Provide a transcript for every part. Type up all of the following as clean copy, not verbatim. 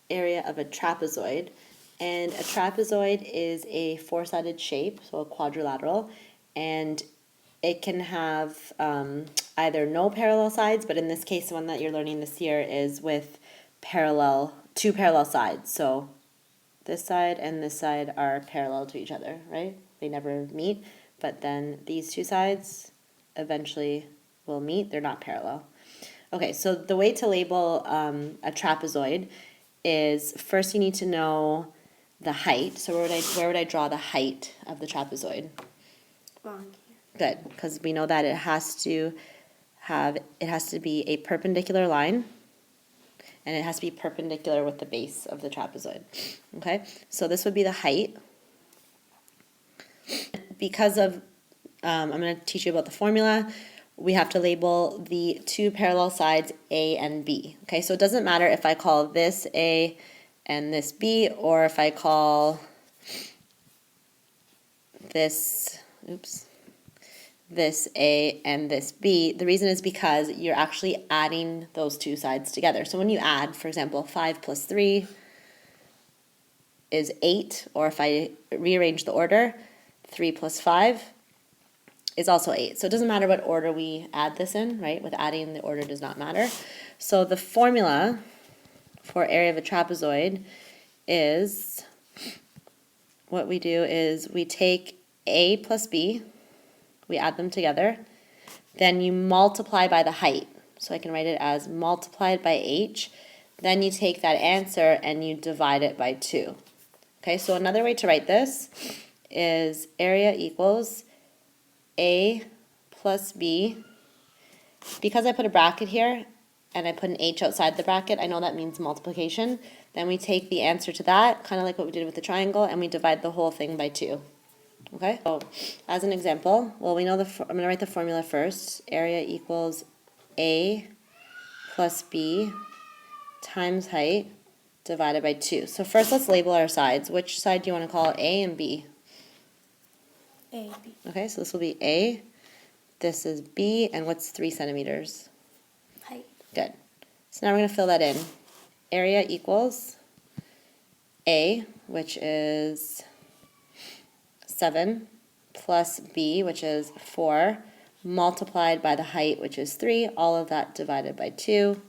area of a trapezoid. And a trapezoid is a four-sided shape, so a quadrilateral, and it can have either no parallel sides, but in this case, the one that you're learning this year is with two parallel sides. So this side and this side are parallel to each other, right? They never meet, but then these two sides eventually will meet. They're not parallel. Okay, so the way to label a trapezoid is first you need to know the height. So where would I draw the height of the trapezoid? On here. Good, because we know that it has to be a perpendicular line, and it has to be perpendicular with the base of the trapezoid. Okay, so this would be the height. Because of, I'm going to teach you about the formula. We have to label the two parallel sides A and B. Okay, so it doesn't matter if I call this A and this B, or if I call this, this A and this B. The reason is because you're actually adding those two sides together. So when you add, for example, 5 plus 3 is 8, or if I rearrange the order, 3 plus 5 is also 8. So it doesn't matter what order we add this in, right? With adding, the order does not matter. So the formula for area of a trapezoid is, what we do is we take A plus B, we add them together, then you multiply by the height. So I can write it as multiplied by h. Then you take that answer and you divide it by 2. Okay, so another way to write this is area equals A plus B. Because I put a bracket here and I put an h outside the bracket, I know that means multiplication. Then we take the answer to that, kind of like what we did with the triangle, and we divide the whole thing by 2. Okay, so as an example, well, we know I'm going to write the formula first. Area equals A plus B times height divided by 2. So first let's label our sides. Which side do you want to call A and B? A, B. Okay, so this will be A, this is B, and what's 3 centimeters? Height. Good. So now we're going to fill that in. Area equals A, which is 7, plus B, which is 4, multiplied by the height, which is 3, all of that divided by 2.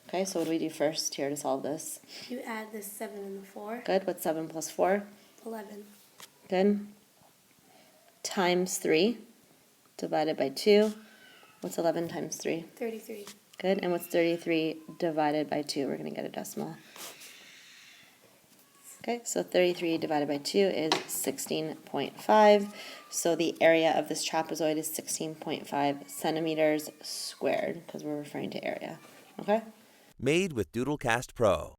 Okay, so what do we do first here to solve this? You add the 7 and the 4. Good. What's 7 plus 4? 11. Good. Times 3 divided by 2. What's 11 times 3? 33. Good. And what's 33 divided by 2? We're going to get a decimal. Okay, so 33 divided by 2 is 16.5. So the area of this trapezoid is 16.5 centimeters squared, because we're referring to area. Okay? Made with Doodlecast Pro.